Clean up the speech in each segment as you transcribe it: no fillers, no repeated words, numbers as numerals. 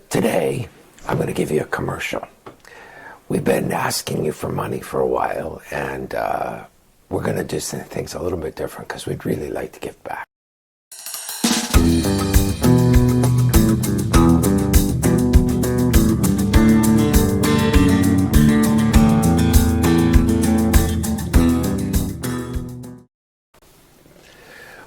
Today, I'm going to give you a commercial. We've been asking you for money for a while, and we're going to do some things a little bit different because we'd really like to give back.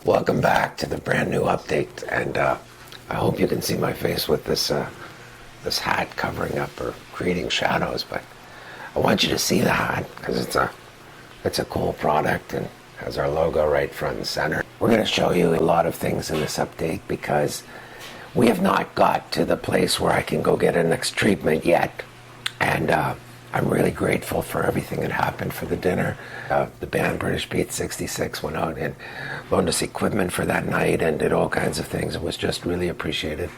Welcome back to the brand new update, and I hope you can see my face with this this hat covering up or creating shadows, but I want you to see the hat because it's a cool product and has our logo right front and center. We're going to show you a lot of things in this update because we have not got to the place where I can go get a next treatment yet, and I'm really grateful for everything that happened for the dinner. The band British Beat 66 went out and loaned us equipment for that night and did all kinds of things. It was just really appreciated.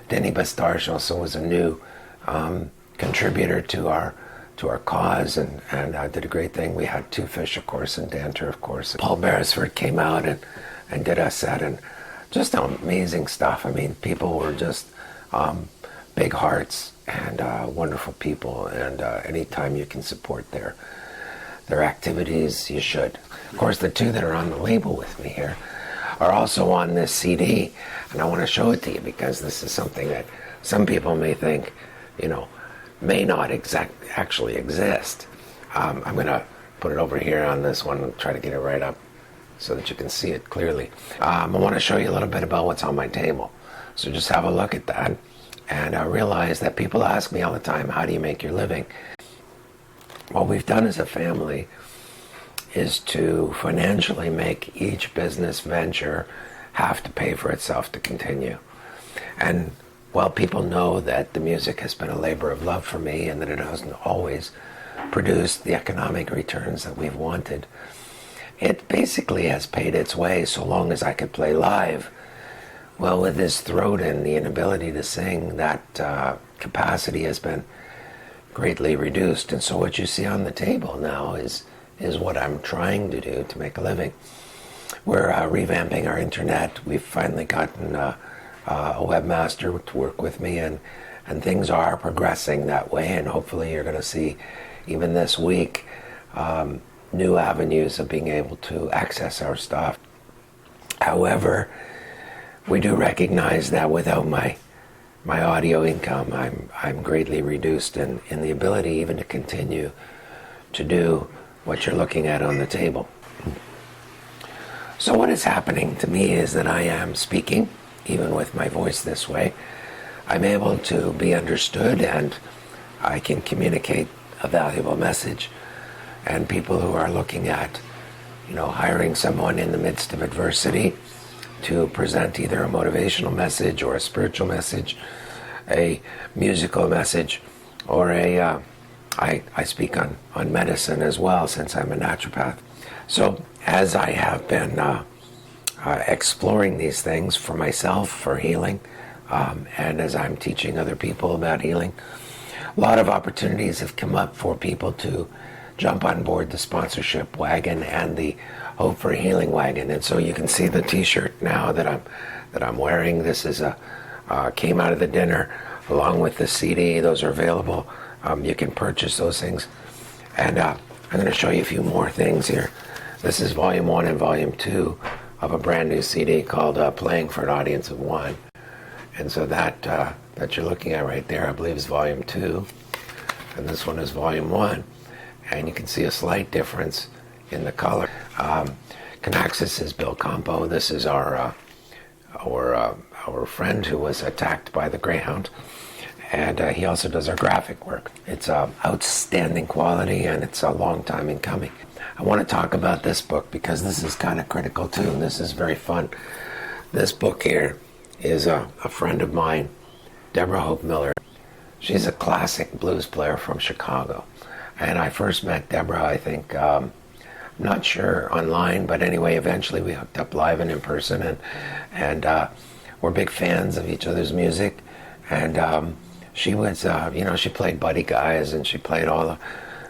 Denny Bastarch also was a new contributor to our cause and did a great thing. We had Two Fish, of course, and Danter, of course. Paul Beresford came out and did a set, and just amazing stuff. I mean, people were just big hearts and wonderful people, and anytime you can support their activities, you should. Of course, the two that are on the label with me here are also on this CD, and I want to show it to you because this is something that some people may think, may not actually exist. I'm going to put it over here on this one and try to get it right up so that you can see it clearly. I want to show you a little bit about what's on my table. So just have a look at that, and I realize that people ask me all the time, how do you make your living? What we've done as a family is to financially make each business venture have to pay for itself to continue. And while people know that the music has been a labor of love for me and that it hasn't always produced the economic returns that we've wanted, it basically has paid its way so long as I could play live. Well, with his throat and the inability to sing, that capacity has been greatly reduced. And so what you see on the table now is what I'm trying to do to make a living. We're revamping our internet. We've finally gotten a webmaster to work with me, and things are progressing that way, and hopefully you're going to see even this week new avenues of being able to access our stuff. However, we do recognize that without my audio income, I'm greatly reduced in the ability even to continue to do what you're looking at on the table. So what is happening to me is that I am speaking, even with my voice this way. I'm able to be understood, and I can communicate a valuable message. And people who are looking at, hiring someone in the midst of adversity to present either a motivational message or a spiritual message, a musical message, or I speak on medicine as well, since I'm a naturopath. So as I have been exploring these things for myself, for healing, and as I'm teaching other people about healing, a lot of opportunities have come up for people to jump on board the sponsorship wagon and the Hope for Healing wagon. And so you can see the t-shirt now that I'm wearing. This is came out of the dinner along with the CD. Those are available. You can purchase those things. And I'm going to show you a few more things here. This is volume 1 and volume 2 of a brand new CD called Playing for an Audience of One. And so that you're looking at right there, I believe, is volume 2. And this one is volume 1. And you can see a slight difference in the color. Canaxis is Bill Campo. This is our friend who was attacked by the Greyhound. And he also does our graphic work. It's outstanding quality, and it's a long time in coming. I want to talk about this book because this is kind of critical too, and this is very fun. This book here is a friend of mine, Deborah Hope Miller. She's a classic blues player from Chicago. And I first met Deborah, I think, I'm not sure online, but anyway, eventually we hooked up live and in person, and we're big fans of each other's music. And she was, she played Buddy Guys, and she played all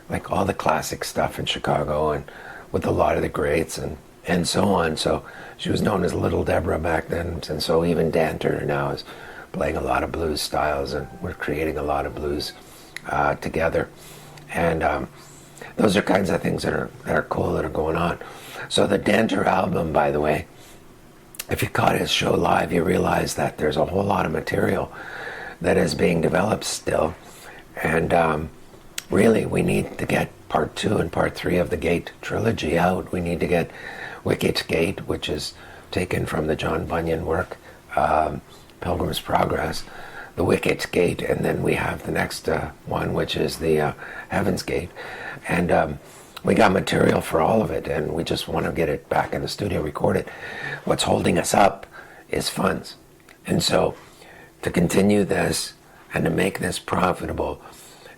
the classic stuff in Chicago, and with a lot of the greats and so on. So she was known as Little Deborah back then, and so even Dan Turner now is playing a lot of blues styles, and we're creating a lot of blues together. And those are kinds of things that are cool that are going on. So the Danter album, by the way, if you caught his show live, you realize that there's a whole lot of material that is being developed still. And really, we need to get part 2 and part 3 of the Gate trilogy out. We need to get Wicket's Gate, which is taken from the John Bunyan work, Pilgrim's Progress, the Wicket's Gate, and then we have the next one, which is the Heaven's Gate. And we got material for all of it, and we just want to get it back in the studio, record it. What's holding us up is funds. And so to continue this and to make this profitable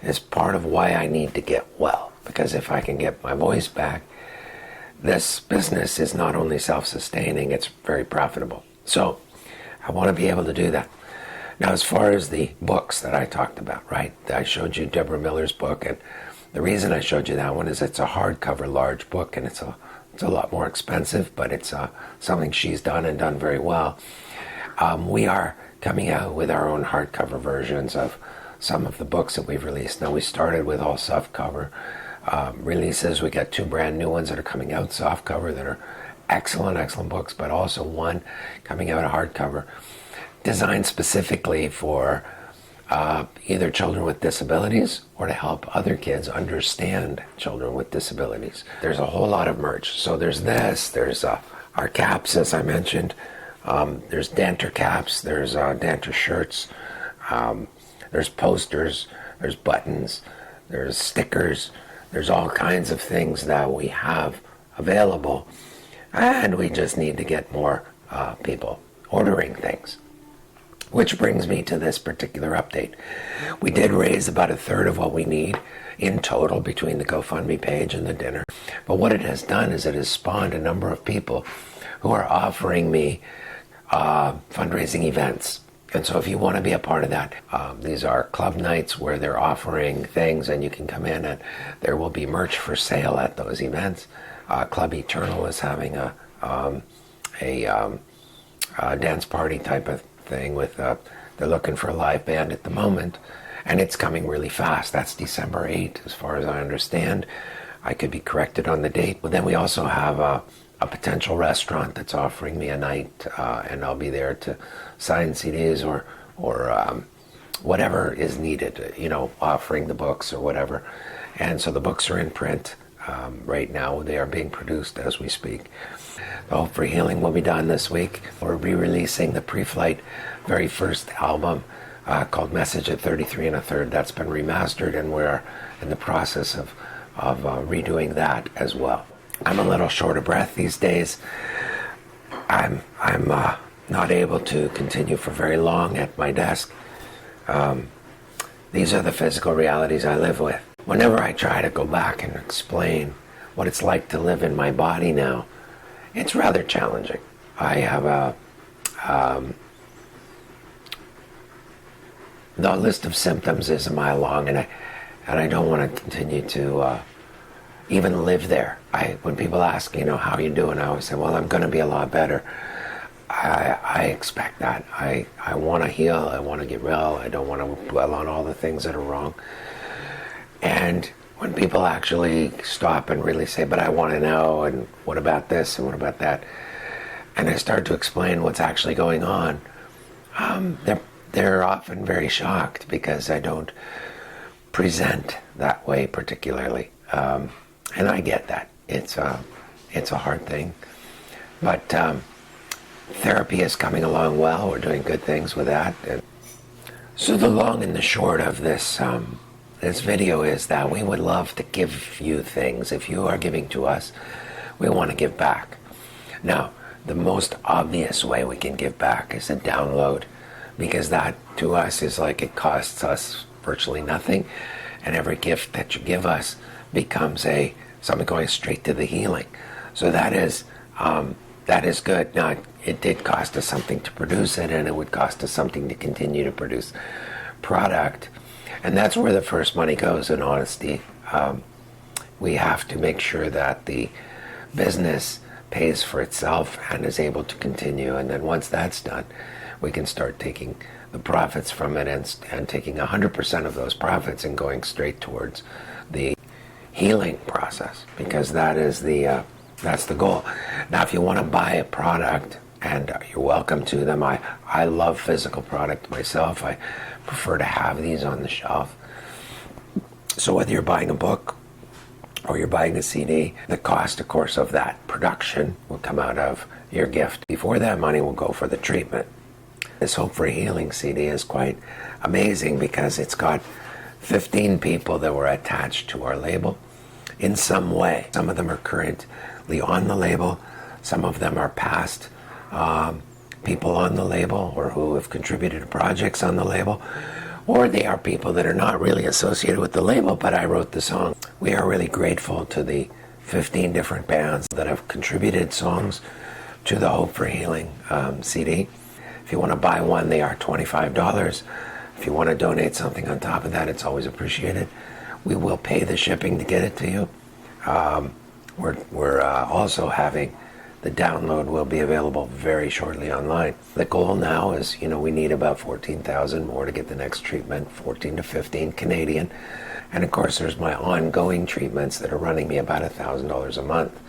is part of why I need to get well. Because if I can get my voice back, this business is not only self-sustaining, it's very profitable. So I want to be able to do that. Now, as far as the books that I talked about, right? I showed you Deborah Miller's book, and the reason I showed you that one is it's a hardcover large book, and it's a lot more expensive, but it's something she's done and done very well. We are coming out with our own hardcover versions of some of the books that we've released. Now, we started with all softcover releases. We got 2 brand new ones that are coming out softcover that are excellent books, but also one coming out of hardcover designed specifically for either children with disabilities or to help other kids understand children with disabilities. There's a whole lot of merch. So there's this, there's our caps, as I mentioned. There's Danter caps, there's Danter shirts, there's posters, there's buttons, there's stickers, there's all kinds of things that we have available, and we just need to get more people ordering things. Which brings me to this particular update. We did raise about 1/3 of what we need in total between the GoFundMe page and the dinner. But what it has done is it has spawned a number of people who are offering me fundraising events. And so if you want to be a part of that, these are club nights where they're offering things and you can come in, and there will be merch for sale at those events. Club Eternal is having a dance party type of thing with they're looking for a live band at the moment, and it's coming really fast. That's December 8th, as far as I understand. I could be corrected on the date. But then we also have a potential restaurant that's offering me a night, and I'll be there to sign CDs or whatever is needed, offering the books or whatever. And so the books are in print right now. They are being produced as we speak. The Hope for Healing will be done this week. We're re-releasing the Pre-Flight very first album called Message at 33 1/3. That's been remastered, and we're in the process of redoing that as well. I'm a little short of breath these days. I'm not able to continue for very long at my desk. These are the physical realities I live with. Whenever I try to go back and explain what it's like to live in my body now, it's rather challenging. I have the list of symptoms is a mile long, and I don't want to continue to even live there. When people ask, how are you doing, I always say, well, I'm going to be a lot better. I expect that. I want to heal. I want to get well. I don't want to dwell on all the things that are wrong. And when people actually stop and really say, but I want to know, and what about this, and what about that, and I start to explain what's actually going on, they're often very shocked because I don't present that way particularly. And I get that. It's a hard thing. But therapy is coming along well. We're doing good things with that. And so the long and the short of this this video is that we would love to give you things. If you are giving to us, we want to give back. Now, the most obvious way we can give back is a download, because that to us is like it costs us virtually nothing, and every gift that you give us becomes something going straight to the healing. So that is good. Now, it did cost us something to produce it, and it would cost us something to continue to produce product. And that's where the first money goes, in honesty. We have to make sure that the business pays for itself and is able to continue. And then once that's done, we can start taking the profits from it and taking 100% of those profits and going straight towards the healing process, because that's the goal. Now, if you want to buy a product, and you're welcome to them. I love physical product myself. I prefer to have these on the shelf. So whether you're buying a book or you're buying a CD, the cost, of course, of that production will come out of your gift. Before that money will go for the treatment. This Hope for Healing CD is quite amazing because it's got 15 people that were attached to our label in some way. Some of them are currently on the label. Some of them are past people on the label or who have contributed to projects on the label. Or they are people that are not really associated with the label, but I wrote the song. We are really grateful to the 15 different bands that have contributed songs to the Hope for Healing CD. If you want to buy one, they are $25. If you want to donate something on top of that, it's always appreciated. We will pay the shipping to get it to you. We're also having the download will be available very shortly online. The goal now is, we need about 14,000 more to get the next treatment, 14 to 15 Canadian. And of course, there's my ongoing treatments that are running me about $1,000 a month.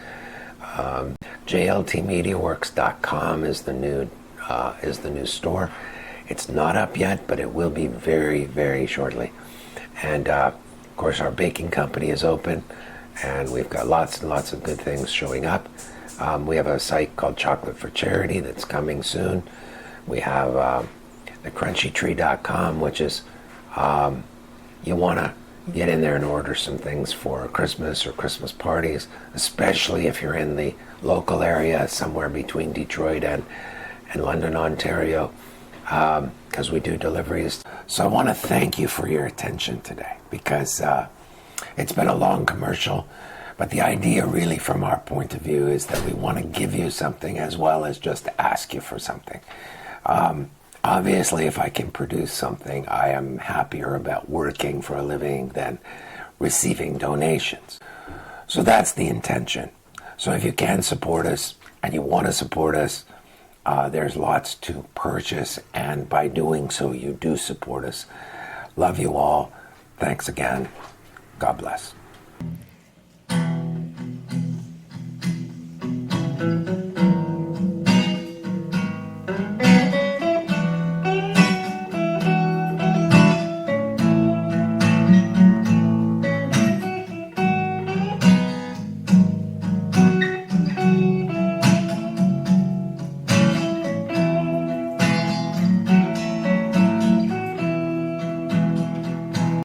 JLTmediaworks.com is the new store. It's not up yet, but it will be very, very shortly. And of course, our baking company is open, and we've got lots and lots of good things showing up. We have a site called Chocolate for Charity that's coming soon. We have the crunchytree.com, which is you want to get in there and order some things for Christmas or Christmas parties, especially if you're in the local area, somewhere between Detroit and London, Ontario, because we do deliveries. So I want to thank you for your attention today, because it's been a long commercial. But the idea really from our point of view is that we want to give you something as well as just ask you for something. Obviously, if I can produce something, I am happier about working for a living than receiving donations. So that's the intention. So if you can support us and you want to support us, there's lots to purchase, and by doing so, you do support us. Love you all. Thanks again. God bless.